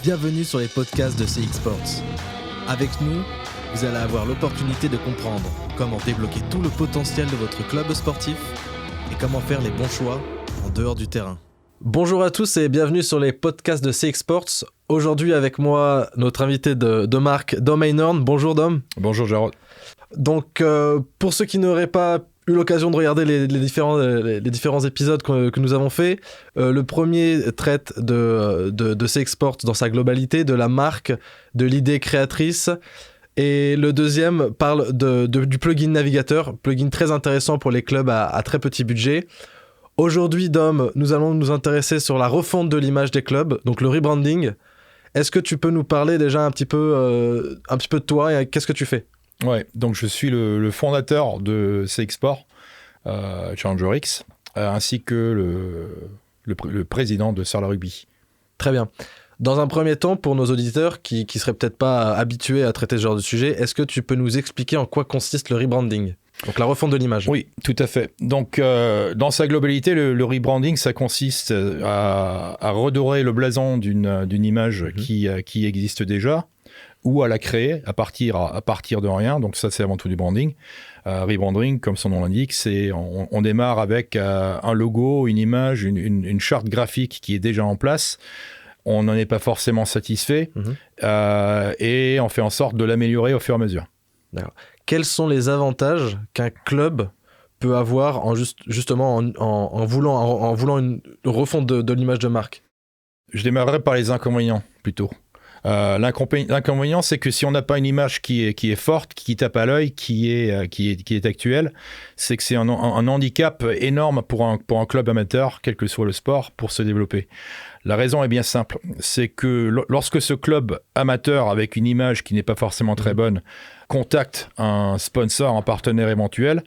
Bienvenue sur les podcasts de CX Sports. Avec nous, vous allez avoir l'opportunité de comprendre comment débloquer tout le potentiel de votre club sportif et comment faire les bons choix en dehors du terrain. Bonjour à tous et bienvenue sur les podcasts de CX Sports. Aujourd'hui avec moi, notre invité de marque, Dom Einhorn. Bonjour Dom. Bonjour Jarod. Donc pour ceux qui n'auraient pas eu l'occasion de regarder les différents épisodes que nous avons fait, le premier traite de CX Sports dans sa globalité, de la marque, de l'idée créatrice. Et le deuxième parle du plugin navigateur, plugin très intéressant pour les clubs à très petit budget. Aujourd'hui, Dom, nous allons nous intéresser sur la refonte de l'image des clubs, donc le rebranding. Est-ce que tu peux nous parler déjà un petit peu de toi et qu'est-ce que tu fais ? Ouais, donc je suis le fondateur de CX Sport, Challenger X, ainsi que le président de Sarlat Rugby. Très bien. Dans un premier temps, pour nos auditeurs qui seraient peut-être pas habitués à traiter ce genre de sujet, est-ce que tu peux nous expliquer en quoi consiste le rebranding ? Donc la refonte de l'image. Oui, tout à fait. Donc dans sa globalité, le rebranding, ça consiste à redorer le blason d'une image qui existe déjà, ou à la créer à partir de rien. Donc ça, c'est avant tout du branding. Rebranding, comme son nom l'indique, c'est on démarre avec un logo, une image, une charte graphique qui est déjà en place. On n'en est pas forcément satisfait et on fait en sorte de l'améliorer au fur et à mesure. D'accord. Quels sont les avantages qu'un club peut avoir justement en voulant une refonte de l'image de marque ? Je démarrerai par les inconvénients plutôt. L'inconvénient, c'est que si on n'a pas une image qui est forte, qui tape à l'œil, qui est actuelle, c'est que c'est un handicap énorme pour un club amateur, quel que soit le sport, pour se développer. La raison est bien simple, c'est que lorsque ce club amateur, avec une image qui n'est pas forcément très bonne, contacte un sponsor, un partenaire éventuel,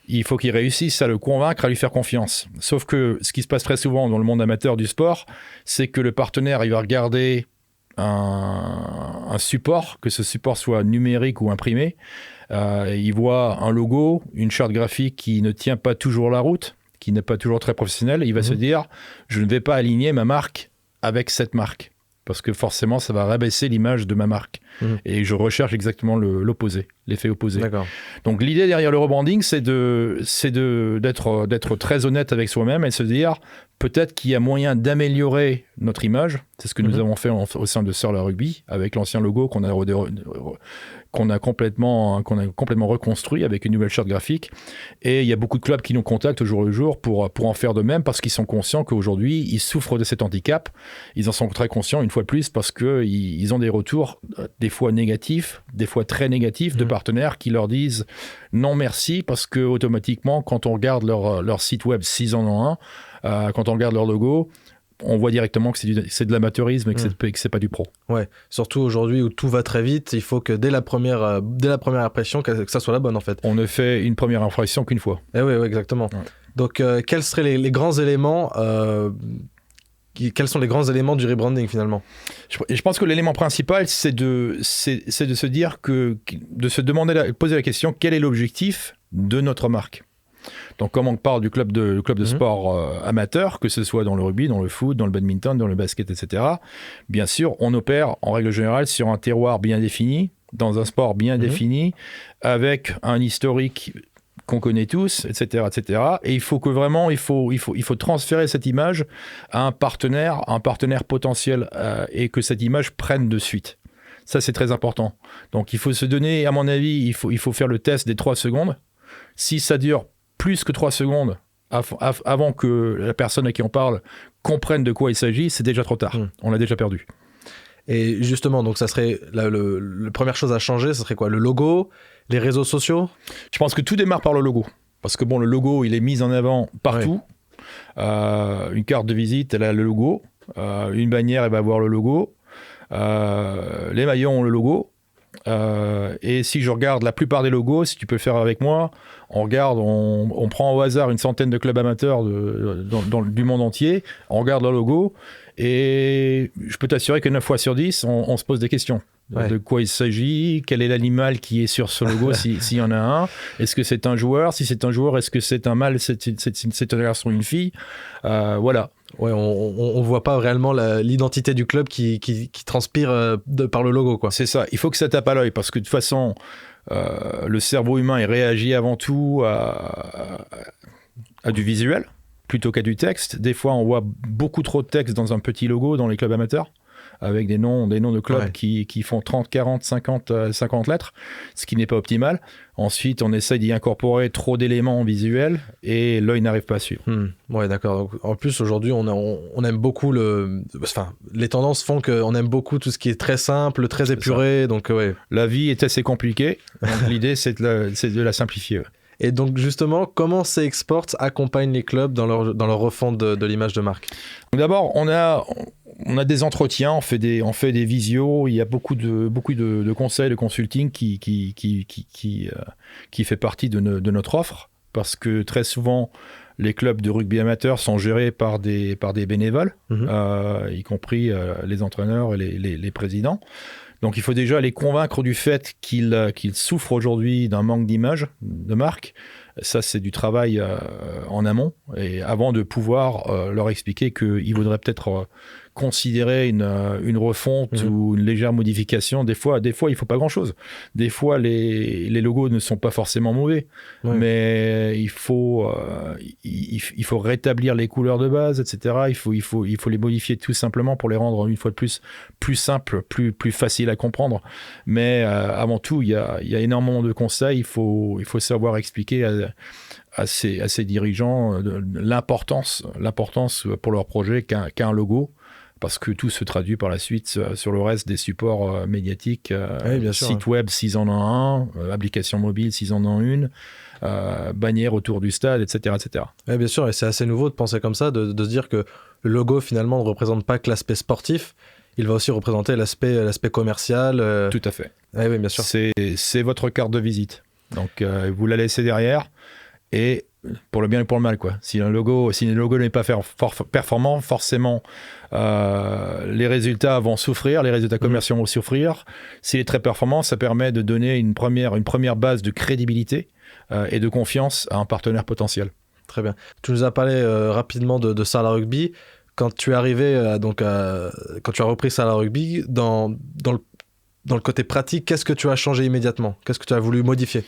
il faut qu'il réussisse à le convaincre, à lui faire confiance. Sauf que ce qui se passe très souvent dans le monde amateur du sport, c'est que le partenaire, il va regarder un support, que ce support soit numérique ou imprimé. Il voit un logo, une charte graphique qui ne tient pas toujours la route, qui n'est pas toujours très professionnelle. Il va se dire, je ne vais pas aligner ma marque avec cette marque, parce que forcément, ça va rabaisser l'image de ma marque. Et je recherche exactement l'opposé, l'effet opposé. D'accord. Donc l'idée derrière le rebranding, c'est d'être très honnête avec soi-même et de se dire, peut-être qu'il y a moyen d'améliorer notre image. C'est ce que nous avons fait au sein de Sarlat Rugby, avec l'ancien logo qu'on a complètement reconstruit avec une nouvelle charte graphique. Et il y a beaucoup de clubs qui nous contactent au jour le jour pour en faire de même, parce qu'ils sont conscients qu'aujourd'hui, ils souffrent de cet handicap. Ils en sont très conscients, une fois de plus, parce qu'ils ont des retours, des fois négatifs, des fois très négatifs, de partenaires qui leur disent non merci, parce que automatiquement, quand on regarde leur site web, s'ils en ont un, quand on regarde leur logo, on voit directement que c'est de l'amateurisme et que c'est pas du pro. Ouais, surtout aujourd'hui où tout va très vite, il faut que dès la première impression, que ça soit la bonne en fait. On ne fait une première impression qu'une fois. Eh oui, exactement. Ouais. Donc quels seraient les grands éléments quels sont les grands éléments du rebranding finalement ? Je pense que l'élément principal, c'est de se dire poser la question, quel est l'objectif de notre marque ? Donc, comme on parle du club de sport amateur, que ce soit dans le rugby, dans le foot, dans le badminton, dans le basket, etc., bien sûr, on opère en règle générale sur un terroir bien défini, dans un sport bien défini, avec un historique qu'on connaît tous, etc., etc. Et il faut que vraiment, il faut transférer cette image à un partenaire potentiel et que cette image prenne de suite. Ça, c'est très important. Donc, il faut se donner, à mon avis, il faut faire le test des 3 secondes. Si ça dure plus que 3 secondes avant que la personne à qui on parle comprenne de quoi il s'agit, c'est déjà trop tard. On l'a déjà perdu. Et justement, donc ça serait la première chose à changer, ce serait quoi ? Le logo, les réseaux sociaux ? Je pense que tout démarre par le logo. Parce que bon, le logo, il est mis en avant partout. Ouais. Une carte de visite, elle a le logo. Une bannière, elle va avoir le logo. Les maillons ont le logo. Et si je regarde la plupart des logos, si tu peux le faire avec moi, on prend au hasard une centaine de clubs amateurs du monde entier, on regarde leur logo, et je peux t'assurer que 9 fois sur 10, on se pose des questions. Ouais. De quoi il s'agit, quel est l'animal qui est sur ce logo s'il y en a un, est-ce que c'est un joueur, si c'est un joueur, est-ce que c'est un mâle, c'est un garçon ou une fille, voilà. Ouais, on voit pas réellement l'identité du club qui transpire par le logo, quoi. C'est ça, il faut que ça tape à l'œil parce que de toute façon, le cerveau humain il réagit avant tout à du visuel plutôt qu'à du texte. Des fois, on voit beaucoup trop de texte dans un petit logo dans les clubs amateurs, avec des noms de clubs qui font 30, 40, 50 lettres, ce qui n'est pas optimal. Ensuite, on essaye d'y incorporer trop d'éléments visuels et l'œil n'arrive pas à suivre. Ouais, d'accord. Donc, en plus, aujourd'hui, on aime beaucoup les tendances font qu'on aime beaucoup tout ce qui est très simple, très épuré. Donc, ouais. La vie est assez compliquée. Donc, l'idée, c'est de la simplifier. Ouais. Et donc, justement, comment CX Sports accompagne les clubs dans leur refonte de l'image de marque? Donc, d'abord, on a des entretiens, on fait des visios, il y a beaucoup de conseils, de consulting qui fait partie de notre offre, parce que très souvent, les clubs de rugby amateurs sont gérés par des bénévoles, y compris les entraîneurs et les présidents. Donc il faut déjà les convaincre du fait qu'ils souffrent aujourd'hui d'un manque d'image, de marque. Ça, c'est du travail en amont, et avant de pouvoir leur expliquer qu'ils voudraient peut-être considérer une refonte ou une légère modification. Des fois, il faut pas grand-chose. Des fois, les logos ne sont pas forcément mauvais, mais il faut rétablir les couleurs de base, etc. Il faut les modifier tout simplement pour les rendre une fois de plus simples, plus faciles à comprendre. Mais avant tout, il y a énormément de conseils. Il faut savoir expliquer à ces dirigeants l'importance pour leur projet qu'un logo, parce que tout se traduit par la suite sur le reste des supports médiatiques, site web s'ils en ont un, application mobile s'ils en ont une, bannière autour du stade, etc. etc. Oui, bien sûr, et c'est assez nouveau de penser comme ça, de se dire que le logo finalement ne représente pas que l'aspect sportif, il va aussi représenter l'aspect commercial. Tout à fait. Oui, bien sûr. C'est votre carte de visite, donc vous la laissez derrière, et pour le bien et pour le mal, quoi. Si le logo n'est pas performant, forcément les résultats vont souffrir, les résultats commerciaux vont souffrir. S'il est très performant, ça permet de donner une première base de crédibilité et de confiance à un partenaire potentiel. Très bien. Tu nous as parlé rapidement de Sarlat Rugby. Quand tu es arrivé, quand tu as repris Sarlat Rugby, dans le côté pratique, qu'est-ce que tu as changé immédiatement? Qu'est-ce que tu as voulu modifier?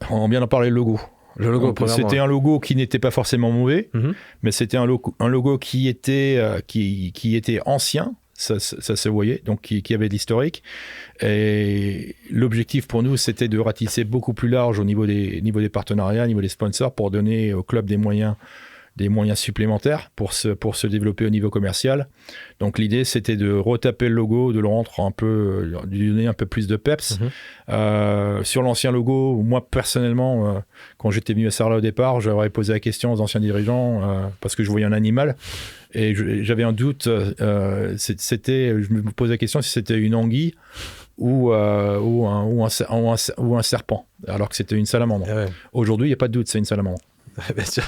On vient d'en parler, le logo. Le logo, c'était un logo qui n'était pas forcément mauvais, mais c'était un logo qui était ancien, ça se voyait, donc qui avait de l'historique. Et l'objectif pour nous, c'était de ratisser beaucoup plus large au niveau des partenariats, au niveau des sponsors, pour donner au club des moyens supplémentaires pour se développer au niveau commercial. Donc l'idée, c'était de retaper le logo, de le rendre de lui donner un peu plus de peps. Sur l'ancien logo, moi personnellement, quand j'étais venu à Sarlat au départ, j'aurais posé la question aux anciens dirigeants, parce que je voyais un animal, et j'avais un doute, je me posais la question si c'était une anguille ou un serpent, alors que c'était une salamandre. Ouais. Aujourd'hui, il n'y a pas de doute, c'est une salamandre. Bien sûr.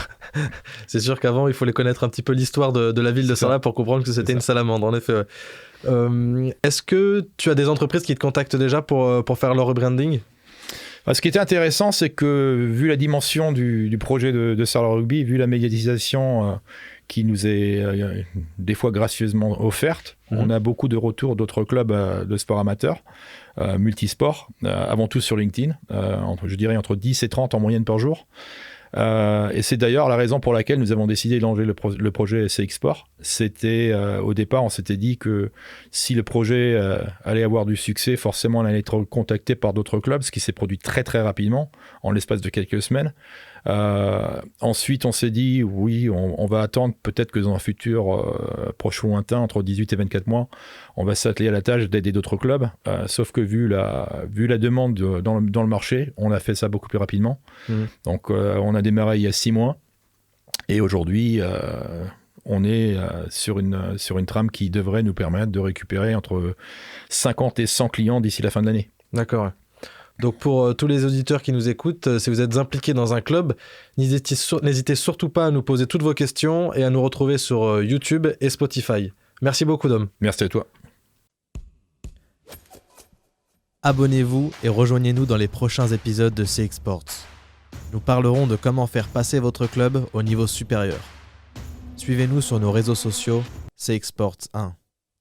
C'est sûr qu'avant, il fallait connaître un petit peu l'histoire de la ville de Sarlat pour comprendre que c'était une salamandre, en effet. Est-ce que tu as des entreprises qui te contactent déjà pour faire leur rebranding? Ce qui était intéressant, c'est que vu la dimension du projet de Sarlat Rugby, vu la médiatisation qui nous est des fois gracieusement offerte, on a beaucoup de retours d'autres clubs de sport amateur, multisport, avant tout sur LinkedIn, je dirais entre 10 et 30 en moyenne par jour. Et c'est d'ailleurs la raison pour laquelle nous avons décidé de lancer le projet CX Sport. C'était au départ, on s'était dit que si le projet allait avoir du succès, forcément on allait être contacté par d'autres clubs, ce qui s'est produit très très rapidement, en l'espace de quelques semaines. Ensuite, on s'est dit oui, on va attendre peut-être que dans un futur proche ou lointain, entre 18 et 24 mois, on va s'atteler à la tâche d'aider d'autres clubs. Sauf que vu la demande dans le marché, on a fait ça beaucoup plus rapidement. Donc, on a démarré il y a 6 mois, et aujourd'hui, on est sur une trame qui devrait nous permettre de récupérer entre 50 et 100 clients d'ici la fin de l'année. D'accord. Ouais. Donc pour tous les auditeurs qui nous écoutent, si vous êtes impliqués dans un club, n'hésitez surtout pas à nous poser toutes vos questions et à nous retrouver sur YouTube et Spotify. Merci beaucoup, Dom. Merci à toi. Abonnez-vous et rejoignez-nous dans les prochains épisodes de CX Sports. Nous parlerons de comment faire passer votre club au niveau supérieur. Suivez-nous sur nos réseaux sociaux, CXports1.